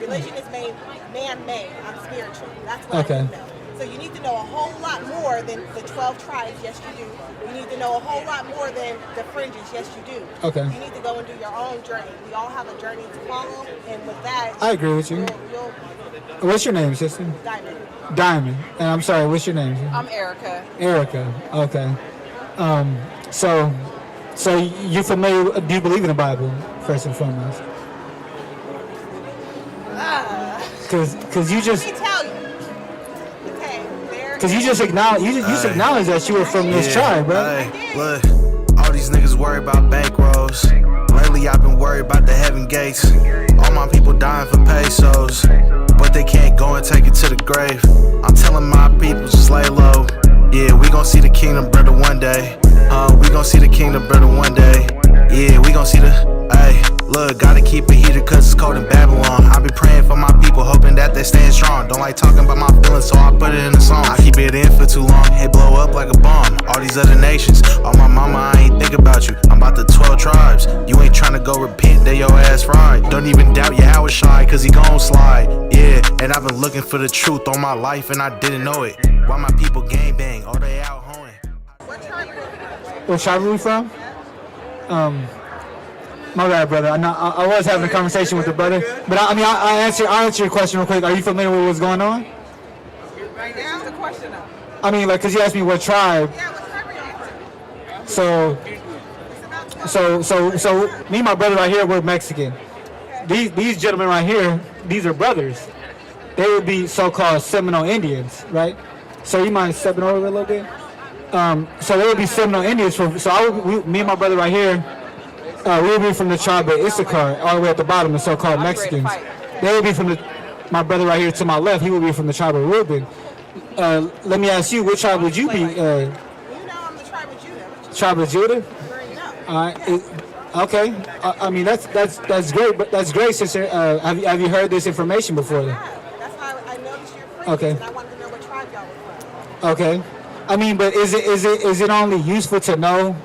Religion is made man-made. I'm spiritual. That's what I need to know. So you need to know a whole lot more than the 12 tribes. Yes, you do. You need to know a whole lot more than the fringes. Yes, you do. Okay. You need to go and do your own journey. We all have a journey to follow, and with that, I agree with you. What's your name, sister? Diamond. Diamond. And I'm sorry, what's your name? I'm Erica. Erica. Okay. So you familiar? Do you believe in the Bible first and foremost? Because you just. Let me tell you. Okay. Because you just acknowledge that you were from this tribe, right? Hey, look, all these niggas worry about bankrolls. Lately I've been worried about the heaven gates. All my people dying for pesos, but they can't go and take it to the grave. I'm telling my people just lay low. Yeah, we gon' see the kingdom brother one day. We gon' see the kingdom brother one day. Yeah, we gon' see the, ayy. Look, gotta keep it heated cause it's cold in Babylon. I be praying for my people, hoping that they stand strong. Don't like talking about my feelings, so I put it in a song. I keep it in for too long, it blow up like a bomb. All these other nations, all my mama, I ain't think about you. I'm about the 12 tribes, you ain't tryna go repent, they your ass fried. Don't even doubt your Howard shy, cause he gon' slide. Yeah, and I've been looking for the truth all my life and I didn't know it. Why my people gang bang, all they out hoeing. What tribe are we from? My bad, brother. I was having a conversation with the brother, but I'll answer your question real quick. Are you familiar with what's going on? Right now, the question of. I mean, like, cause you asked me what tribe. Yeah, what tribe are you from? So me and my brother right here, we're Mexican. These gentlemen right here, these are brothers. They would be so-called Seminole Indians, right? So you mind stepping over a little bit? So they would be Seminole Indians. Me and my brother right here, we would be from the tribe of Issachar, all the way at the bottom, the so-called Mexicans. They would be from my brother right here to my left, he would be from the tribe of Reuben. Let me ask you, which tribe would you be? You know I'm the tribe of Judah. Tribe of Judah? You already know. Okay. I mean, that's great, but that's great, sister. Have you heard this information before? Yeah, that's why I noticed your friends, Okay. and I wanted to know what tribe y'all were from. Okay. I mean, but is it only useful to know,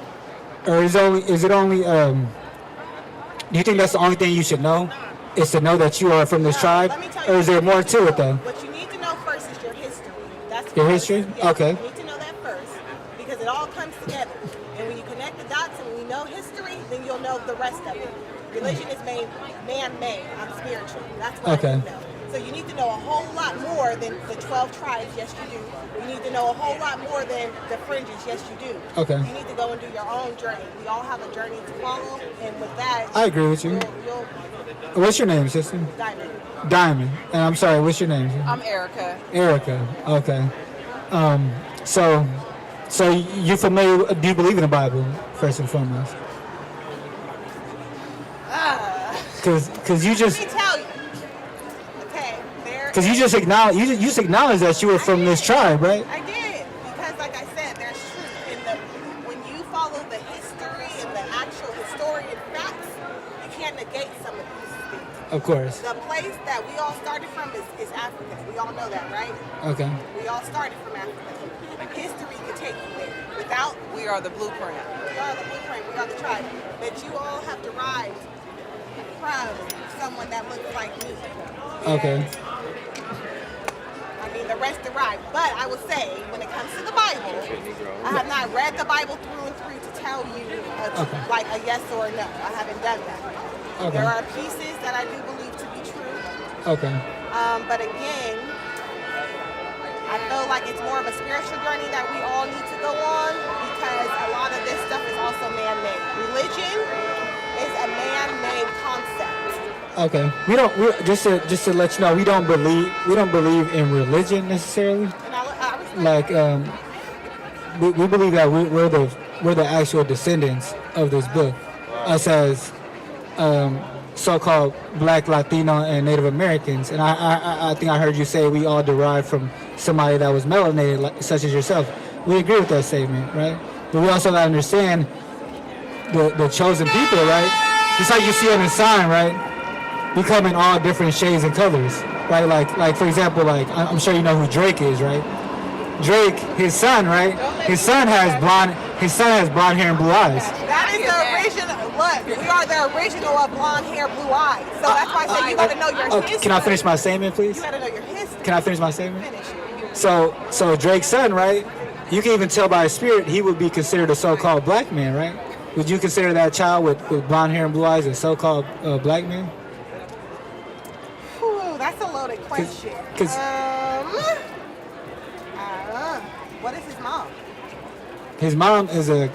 or is it only do you think that's the only thing you should know? Is to know that you are from this tribe? Let me tell you Or is there more to it though? What you need to know first is your history. That's Your first. history? Yeah, Okay. You need to know that first because it all comes together. And when you connect the dots and we know history, then you'll know the rest of it. Religion is made man-made. I'm spiritual. That's what I need to know. So you need to know a whole lot more than the 12 tribes. Yes, you do. You need to know a whole lot more than the fringes. Yes, you do. Okay. You need to go and do your own journey. We all have a journey to follow, and with that, I agree with you. You'll What's your name, sister? diamond. Diamond. And I'm sorry, what's your name? I'm Erica. Erica. Okay. So you familiar? Do you believe in the Bible first and foremost? Because you just. Let me tell you. Okay, Because you just acknowledge that you were from this tribe, right? I did, because like I said, there's truth in when you follow the history and the actual historian facts, you can't negate some of these things. Of course. The place that we all started from is Africa. We all know that, right? Okay. We all started from Africa. History could take you there. We are the blueprint. We are the blueprint, we are the tribe. But you all have derived from someone that looks like me. Okay. I mean, the rest derived. But I will say, when it comes to the Bible, I have not read the Bible through and through to tell you like a yes or a no. I haven't done that. Okay. There are pieces that I do believe to be true. Okay. But again, I feel like it's more of a spiritual journey that we all need to go on because a lot of this stuff is also man-made. Religion is a man-made concept. Okay. Just to let you know, we don't believe in religion necessarily. And I respect Like that. we believe that we're the actual descendants of this book, us as so-called Black, Latino, and Native Americans. And I think I heard you say we all derive from somebody that was melanated, such as yourself. We agree with that statement, right? But we also gotta understand the chosen people, right? Just like you see on the sign, right? We come in all different shades and colors, right? Like for example, like I'm sure you know who Drake is, right? Drake, his son, right? His son has blonde hair and blue eyes. That is the original. Look, we are the original of blonde hair, blue eyes. So that's why I say you got to know your history. Can I finish my statement, please? You got to know your history. Can I finish my statement? Finish it. So Drake's son, right? You can even tell by his spirit he would be considered a so-called black man, right? Would you consider that child with blonde hair and blue eyes a so-called black man? Whew, that's a loaded question. What is his mom? His mom is a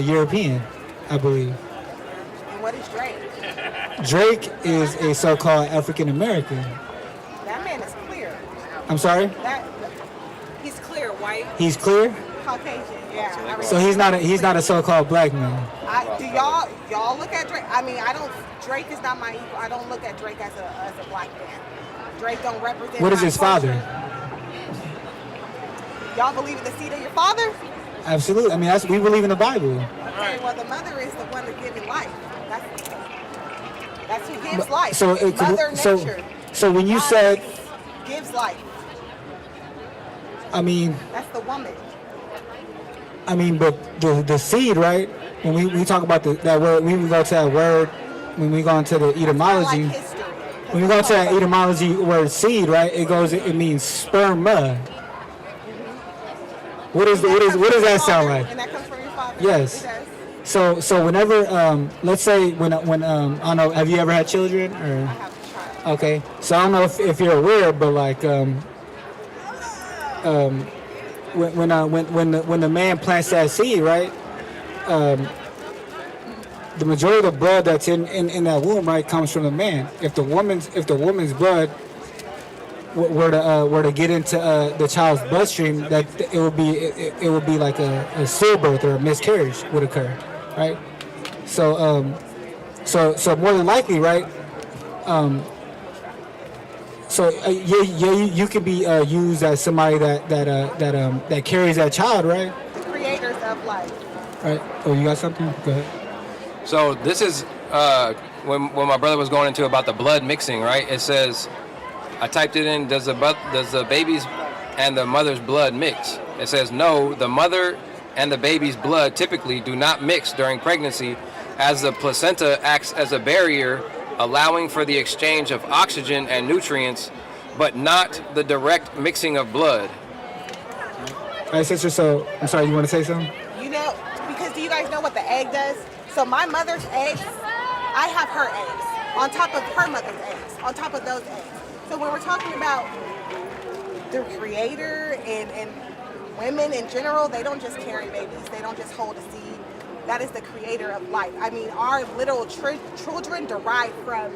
European, I believe. And what is Drake? Drake is a so-called African American. That man is clear. I'm sorry? He's clear, white. He's clear? Caucasian, yeah. So he's not a so-called black man. Do y'all look at Drake? I mean, Drake is not my equal. I don't look at Drake as a black man. Drake don't represent. What is my his culture. father? Y'all believe in the seed of your father? Absolutely. I mean, we believe in the Bible. Okay, well, the mother is the one that's giving life. That's who gives life. So, It's Mother Nature. So when you said, gives life. I mean, That's the woman. but the seed, right? When we talk about that word, we go to that word when we go into the etymology. Like history. When we go to that etymology word seed, right? It means sperma. What does that sound like? And that comes from your father. Yes. It does. So whenever let's say when I don't know, have you ever had children or? I have a child. Okay, so I don't know if you're aware, but like when the man plants that seed, right? The majority of the blood that's in that womb, right, comes from the man. If the woman's blood were to get into the child's bloodstream, that it would be like a stillbirth or a miscarriage would occur, right? So more than likely, right? You can be used as somebody that carries that child, right? The creators of life. Right. Oh, you got something? Go ahead. So this is when my brother was going into about the blood mixing, right? It says, I typed it in, does the baby's and the mother's blood mix? It says no, the mother and the baby's blood typically do not mix during pregnancy, as the placenta acts as a barrier, allowing for the exchange of oxygen and nutrients, but not the direct mixing of blood. All right, sister, so I'm sorry, you want to say something? You know, because do you guys know what the egg does? So my mother's eggs, I have her eggs on top of her mother's eggs, on top of those eggs. So when we're talking about the creator and women in general, they don't just carry babies. They don't just hold a seed. That is the creator of life. I mean, our little children derive from,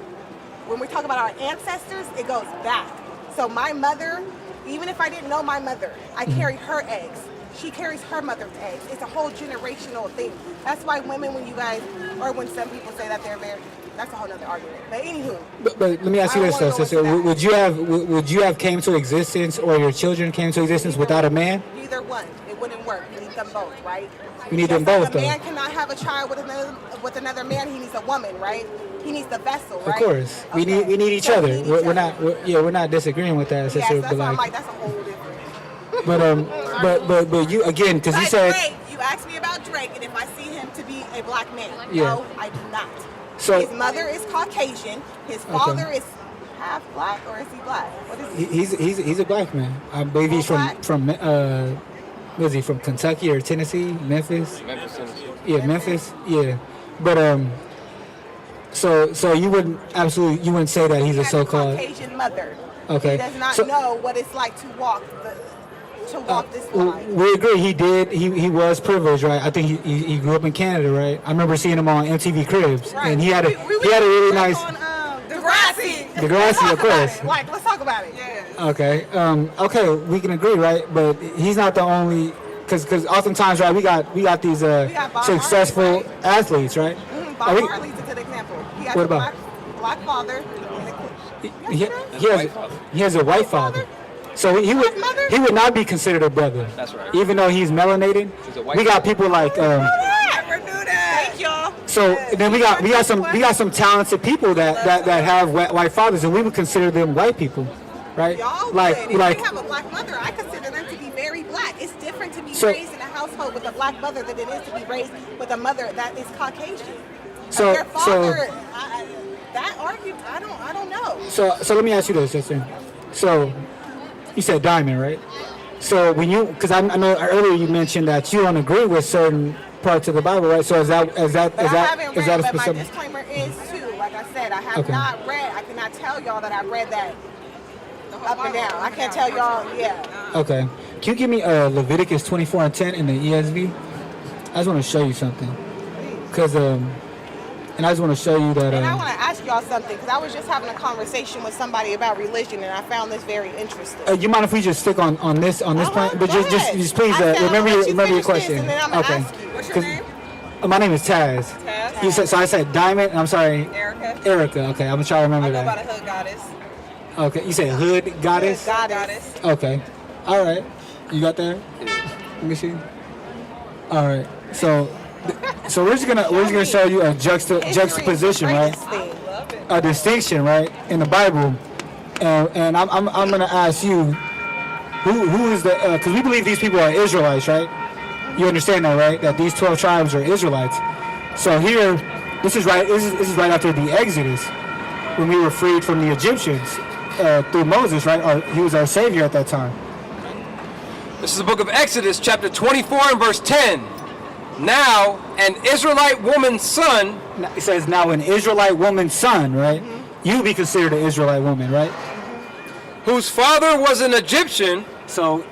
when we talk about our ancestors, it goes back. So my mother, even if I didn't know my mother, I carried her eggs. She carries her mother's eggs. It's a whole generational thing. That's why women, when you guys, or when some people say that they're married, that's a whole nother argument. But anywho. But let me ask you this though, sister. Would you have came to existence, or your children came to existence without a man? Neither one. It wouldn't work. You need them both, right? You need them both, though. A man cannot have a child with another man. He needs a woman, right? He needs the vessel, right? Of course. Okay. We need each So other. we need each We're other. not we're not disagreeing with that, sister. Yes, that's but why I'm like, like, that's a whole different. But you again, because you Like said Drake, you asked me about Drake, and if I see him to be a black man, Yeah. no, I do not. So- his mother is Caucasian. His father is half black, or is he black? What is he? he's a black man. I believe he's Black? from was he from Kentucky or Tennessee, Memphis? Memphis, Tennessee. Yeah, Memphis. Yeah, but so you wouldn't say that he's He a has so-called. Caucasian mother. Okay. He does not So- know what it's like to walk this Well, line. we agree. He did. He was privileged, right? I think he grew up in Canada, right? I remember seeing him on MTV Cribs, Right. and he had a We really nice. on Degrassi. Degrassi, of course. Like, let's talk about it. Yeah. Okay. Okay, we can agree, right? But he's not the only, because oftentimes, right, we got these got Bob successful Marley, right? athletes, right? Bob Are we- Marley's a good example. He has What a about? black father. He has a white father. So he would not be considered a brother. That's right. Even though he's melanated. He's a white We got people like Never knew that. Thank y'all. so then we got some talented people that have white fathers, and we would consider them white people, right? Y'all like would. If they have a black mother, I consider them to be very black. It's different to be So- raised in a household with a black mother than it is to be raised with a mother that is Caucasian. So- Their father, that argument, I don't know. So let me ask you this, sister. So you said diamond, right? So when you, because I know earlier you mentioned that you don't agree with certain parts of the Bible, right? So is that But I haven't a read, but my specific? disclaimer is too. Like I said, I have Okay. not read. I cannot tell y'all that I read that up and down. I can't tell y'all. Yeah. Okay. Can you give me Leviticus 24:10 in the ESV? I just want to show you something, cause and I just want to show you that. And I want to ask y'all something because I was just having a conversation with somebody about religion, and I found this very interesting. You mind if we just stick on this point? But Go just ahead. please I said, remember I'll let you your finish this, question. and then I'm gonna Okay. ask you. What's your 'Cause- name? My name is Taz. Taz. You said, so I said diamond. I'm sorry, Erica. Erica. Okay, I'm gonna try to remember I go by that. the hood goddess. Okay, you said hood goddess. Goddess. Okay, all right. You got that? Let me see. All right. So we're just gonna show you a juxtaposition, right? Love it. A distinction, right, in the Bible, and I'm gonna ask you, who is the? Because we believe these people are Israelites, right? You understand that, right? That these 12 tribes are Israelites. So here, this is right. This is right after the Exodus, when we were freed from the Egyptians through Moses, right? He was our savior at that time. This is the book of Exodus, chapter 24 and verse 10. Now, an Israelite woman's son, It says, now an Israelite woman's son, right? You would be considered an Israelite woman, right? whose father was an Egyptian, So,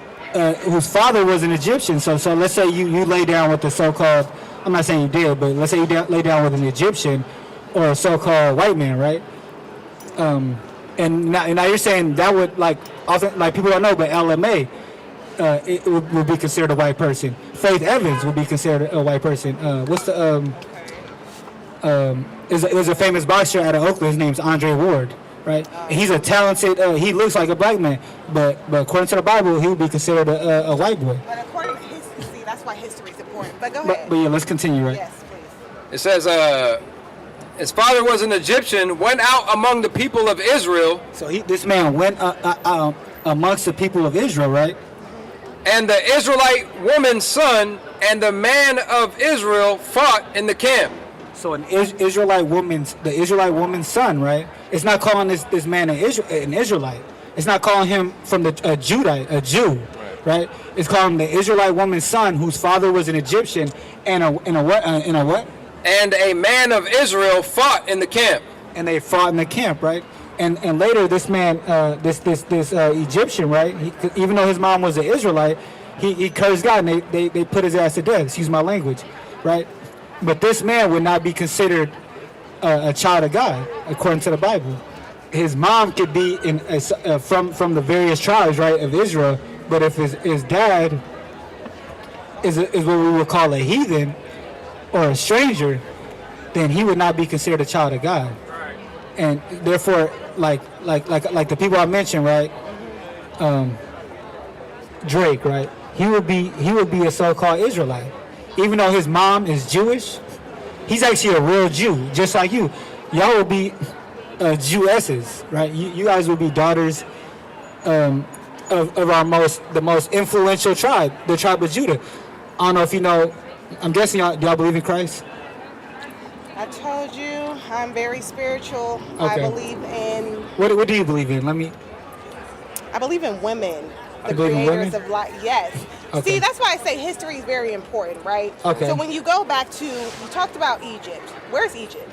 whose father was an Egyptian. So let's say you lay down with the so-called, I'm not saying you did, but let's say you lay down with an Egyptian or a so-called white man, right? And now you're saying that would, like, often, like, people don't know, but LMA, it would be considered a white person. Faith Evans would be considered a white person. What's the there's a famous boxer out of Oakland. His name's Andre Ward, right? And he's a talented. He looks like a black man, but according to the Bible, he would be considered a white boy. But according to history, see, that's why history is important. But go ahead. But yeah, let's continue, right? Yes, please. it says, his father was an Egyptian, went out among the people of Israel, So this man went amongst the people of Israel, right? and the Israelite woman's son and the man of Israel fought in the camp. So the Israelite woman's son, right? It's not calling this man an Israelite. It's not calling him from a Jew, right? It's calling him the Israelite woman's son, whose father was an Egyptian, and a what? And a man of Israel fought in the camp. And they fought in the camp, right? And later, this man, this Egyptian, right? Even though his mom was an Israelite, he cursed God, and they put his ass to death. Excuse my language, right? But this man would not be considered a child of God according to the Bible. His mom could be from the various tribes, right, of Israel. But if his dad is what we would call a heathen or a stranger, then he would not be considered a child of God. And therefore, like the people I mentioned, right? Drake, right? He would be a so-called Israelite, even though his mom is Jewish. He's actually a real Jew, just like you. Y'all will be Jewesses, right? You guys will be daughters of the most influential tribe, the tribe of Judah. I don't know if you know. I'm guessing y'all believe in Christ. I told you I'm very spiritual. Okay. I believe in What do you believe in? women, the You believe in creators women? of life. Yes. Okay. See, that's why I say history is very important, right? Okay. So when you go back to, you talked about Egypt. Where's Egypt?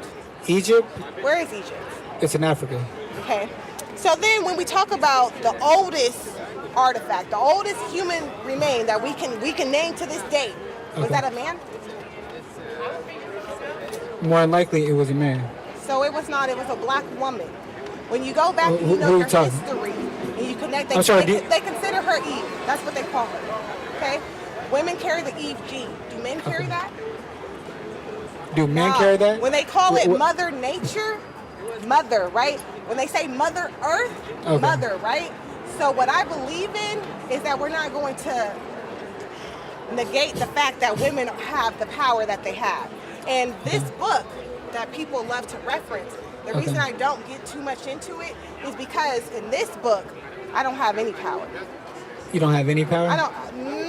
Egypt? Where is Egypt? It's in Africa. Okay. So then when we talk about the oldest artifact, the oldest human remain that we can name to this day, was Okay. that a man? More than likely, it was a man. So it was not, it was a black woman. When you go back and Who you know you your talking? history and you connect, I'm sorry, they consider her Eve. That's what they call her. Okay? Women carry the Eve gene. Do men carry that? Do men No. carry that? When they call it What- Mother Nature, mother, right? When they say Mother Earth, Okay. mother, right? So what I believe in is that we're not going to negate the fact that women have the power that they have. And this book that people love to reference, the reason I don't get too much into it is because in this book, I don't have any power. You don't have any power? I don't,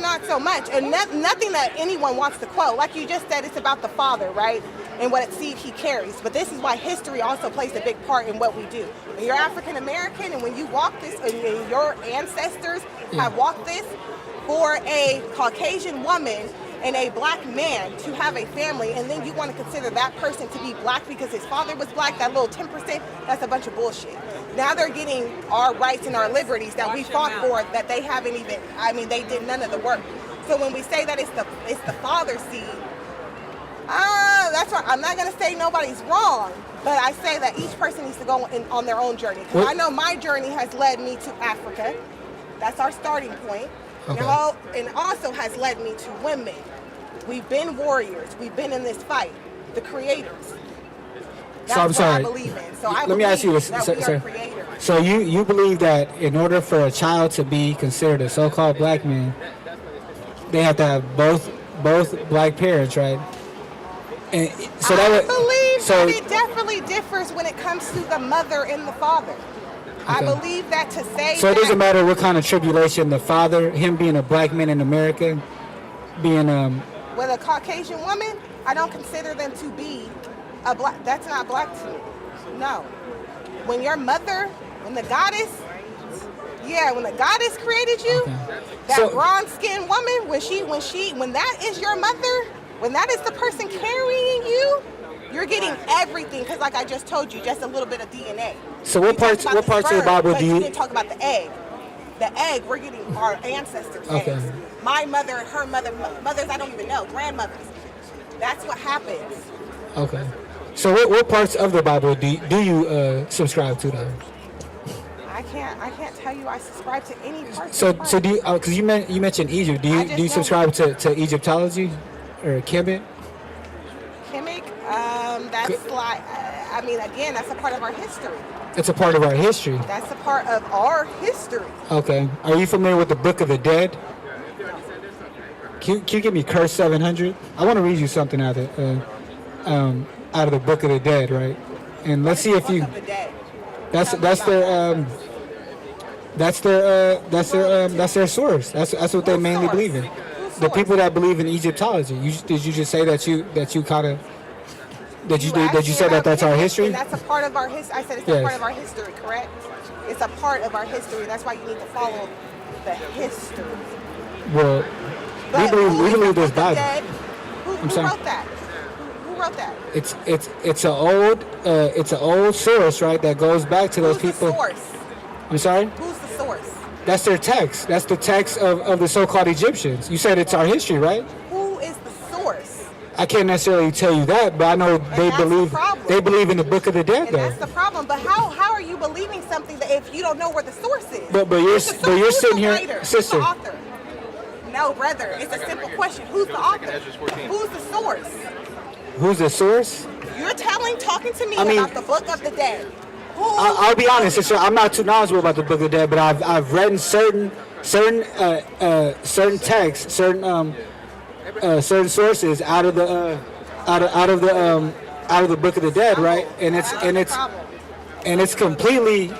not so much. And nothing that anyone wants to quote. Like you just said, it's about the father, right? And what seed he carries. But this is why history also plays a big part in what we do. When you're African American and when you walk this, and your ancestors have walked this, for a Caucasian woman and a black man to have a family, and then you want to consider that person to be black because his father was black, that little 10%, that's a bunch of bullshit. Now they're getting our rights and our liberties that we fought for that they haven't even, I mean, they did none of the work. So when we say that it's the father's seed, that's why I'm not going to say nobody's wrong, but I say that each person needs to go on their own journey. Because I know my journey has led me to Africa. That's our starting point. Okay. And also has led me to women. We've been warriors. We've been in this fight. The creators. That's so I'm sorry. What I believe in. So I Let me ask you this, sir. So you believe that in order for a child to be considered a so-called black man, they have to have both black parents, right? And so I believe that it definitely differs when it comes to the mother and the father. I believe that to say so it doesn't matter what kind of tribulation the father, him being a black man in America, being with a Caucasian woman, I don't consider them to be a black. That's not black to me. No. When your mother, when the goddess created you, that bronze-skinned woman, when that is your mother, when that is the person carrying you, you're getting everything. Because like I just told you, just a little bit of DNA. So what parts of the Bible do you? You didn't talk about the egg. The egg, we're getting our ancestors' eggs. My mother and her mothers I don't even know, grandmothers. That's what happens. Okay. So what parts of the Bible do you subscribe to though? I can't tell you I subscribe to any parts. So do you? Because you mentioned Egypt. Do you subscribe to Egyptology or Kemet? Kemet, that's like. I mean, again, that's a part of our history. It's a part of our history. That's a part of our history. Okay. Are you familiar with the Book of the Dead? Can you give me Curse 700? I want to read you something out of the Book of the Dead, right? And let's see if you. That's their source. That's what they mainly believe in. The people that believe in Egyptology. Did you just say that you kind of? That you said that's our history? And that's a part of our history. I said it's a part of our history, correct? It's a part of our history. That's why you need to follow the history. Well, we believe this Bible. Who wrote that? Who wrote that? It's an old source, right? That goes back to those people. Who's the source? I'm sorry? Who's the source? That's their text. That's the text of the so-called Egyptians. You said it's our history, right? Who is the source? I can't necessarily tell you that, but I know they believe in the Book of the Dead, though. That's the problem. But how are you believing something that if you don't know where the source is? But you're sitting here, sister. Who's the author? No, brother. It's a simple question. Who's the author? Who's the source? Who's the source? You're talking to me about the Book of the Dead. I'll be honest, sister. I'm not too knowledgeable about the Book of the Dead, but I've read certain texts, certain sources out of the Book of the Dead, right? And it's completely.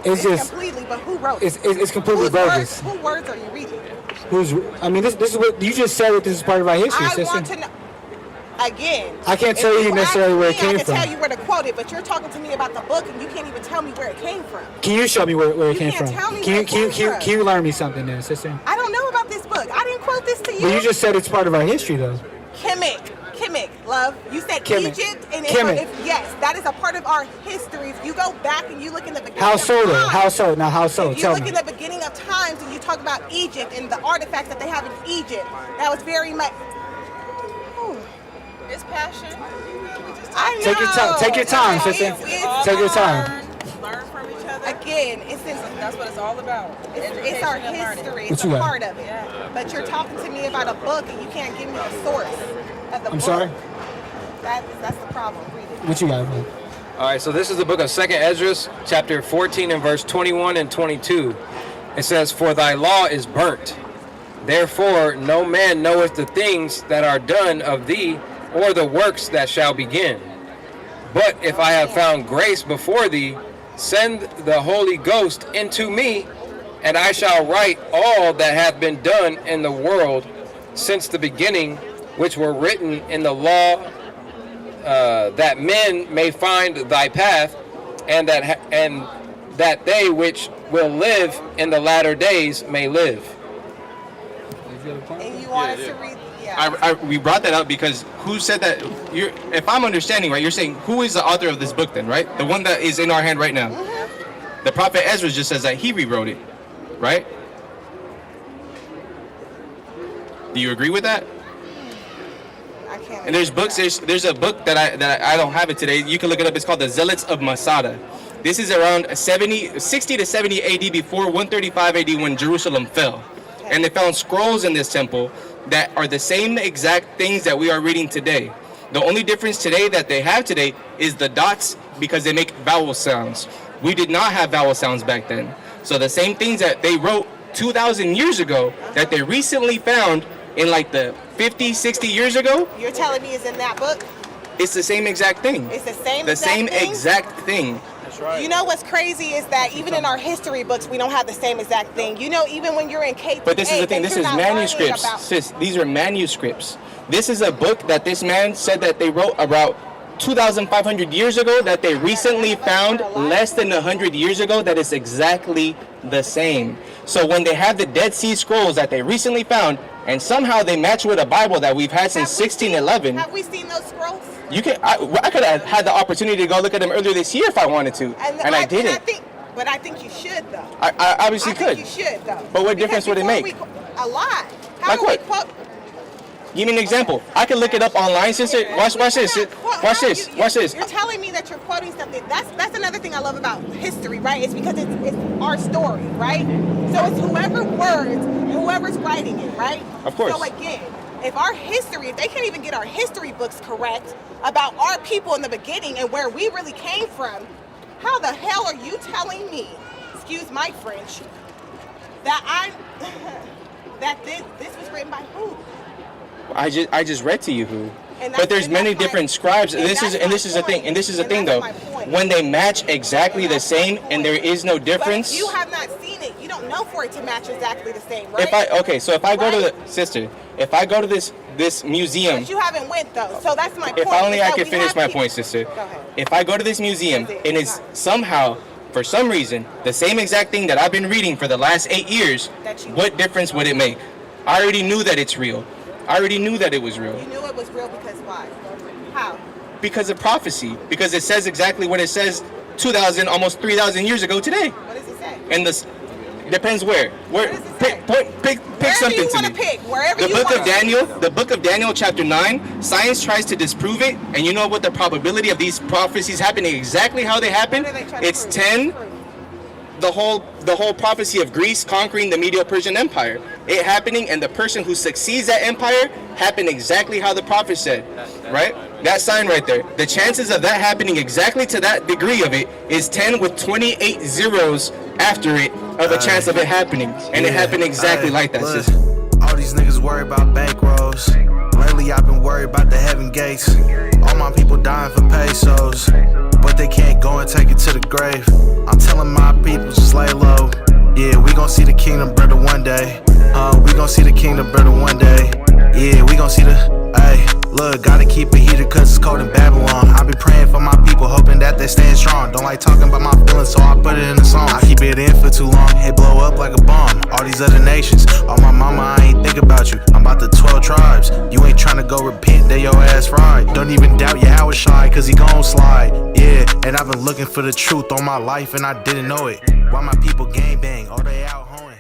It's completely. But who wrote it? It's completely bogus. Whose words are you reading? This is what you just said. That this is part of our history, sister. I want to know. Again, I can't tell you necessarily where it came from. I can tell you where to quote it, but you're talking to me about the book, and you can't even tell me where it came from. Can you show me where it came from? You can't tell me where it came from. Can you learn me something then, sister? I don't know about this book. I didn't quote this to you. But you just said it's part of our history, though. Kemet, love. You said Kemet. Egypt, and yes, that is a part of our history. If you go back and you look in the beginning How so, though? How so? Now, how so? If you look in the beginning of times and you talk about Egypt and the artifacts that they have in Egypt, that was very much... It's passion. I know. Take your time, sister. Take your time. Learn from each other. Again, that's what it's all about. It's our history. It's a part of it. Yeah. But you're talking to me about a book and you can't give me the source of the book. I'm sorry? That's the problem. Read it. What you got, man? All right, so this is the book of 2nd Esdras, chapter 14 and verse 21 and 22. It says, "For thy law is burnt. Therefore no man knoweth the things that are done of thee, or the works that shall begin. But if I have found grace before thee, send the Holy Ghost into me, And I shall write all that hath been done in the world since the beginning, which were written in the law, that men may find thy path, and that they which will live in the latter days may live. And you want us to read? Yeah. We brought that up because who said that? If I'm understanding right, you're saying who is the author of this book then, right? The one that is in our hand right now. The prophet Ezra just says that he rewrote it, right? Do you agree with that? I can't. And there's books. There's a book that I don't have it today. You can look it up. It's called the Zealots of Masada. This is around 60 to 70 AD before 135 AD when Jerusalem fell. And they found scrolls in this temple that are the same exact things that we are reading today. The only difference today that they have today is the dots because they make vowel sounds. We did not have vowel sounds back then. So the same things that they wrote 2,000 years ago that they recently found in like the 50, 60 years ago. You're telling me is in that book? It's the same exact thing. It's the same. The same exact thing. You know what's crazy is that even in our history books, we don't have the same exact thing. You know, even when you're in K. But this is the thing. This is manuscripts, sis. These are manuscripts. This is a book that this man said that they wrote about 2,500 years ago that they recently found less than 100 years ago that is exactly the same. So when they have the Dead Sea Scrolls that they recently found and somehow they match with a Bible that we've had since 1611. Have we seen those scrolls? You can. I could have had the opportunity to go look at them earlier this year if I wanted to, and I didn't. But I think you should though. I obviously could. You should though. But what difference would it make? A lot. Like what? Give me an example. I can look it up online, sister. Watch this. Watch this. Watch this. You're telling me that you're quoting something. That's another thing I love about history, right? It's because it's our story, right? So it's whoever words, whoever's writing it, right? Of course. So again, if our history, if they can't even get our history books correct about our people in the beginning and where we really came from, how the hell are you telling me, excuse my French, that this was written by who? I just read to you who. And But there's many different scribes. This is the thing though. When they match exactly the same and there is no difference. But you have not seen it. You don't know for it to match exactly the same, right? So if I go to the sister, if I go to this museum. But you haven't went though. So that's my point. If only I could finish my point, sister. Go ahead. If I go to this museum and it's somehow, for some reason, the same exact thing that I've been reading for the last 8 years, what difference would it make? I already knew that it's real. I already knew that it was real. You knew it was real because why? How? Because of prophecy. Because it says exactly what it says 2,000, almost 3,000 years ago today. What does it say? And this depends where. What does it say? Pick Wherever something you to want me. to pick. Wherever The you book want of to. Daniel, the book of Daniel, chapter 9. Science tries to disprove it, and you know what the probability of these prophecies happening exactly how they happen? What are they trying to It's prove? 10. The whole prophecy of Greece conquering the Medo-Persian Empire, it happening, and the person who succeeds that empire happened exactly how the prophet said, right? That sign right there. The chances of that happening exactly to that degree of it is 10 with 28 zeros after it of a chance of it happening, and it happened exactly like that, sis. All these niggas worry about bankrolls. Lately I've been worried about the heaven gates. All my people dying for pesos, but they can't go and take it to the grave. I'm telling my people just lay low. Yeah, we gon' see the kingdom brother one day. We gon' see the kingdom brother one day. Yeah, we gon' see the, ayy. Look, gotta keep it heated cause it's cold in Babylon. I be praying for my people, hoping that they stand strong. Don't like talking about my feelings, so I put it in a song. I keep it in for too long, it blow up like a bomb. All these other nations, oh my mama, I ain't think about you. I'm about the 12 tribes, you ain't tryna go repent, they your ass fried. Don't even doubt your Howard shy, cause he gon' slide. Yeah, and I've been looking for the truth all my life and I didn't know it. Why my people gang bang, oh they out hoeing.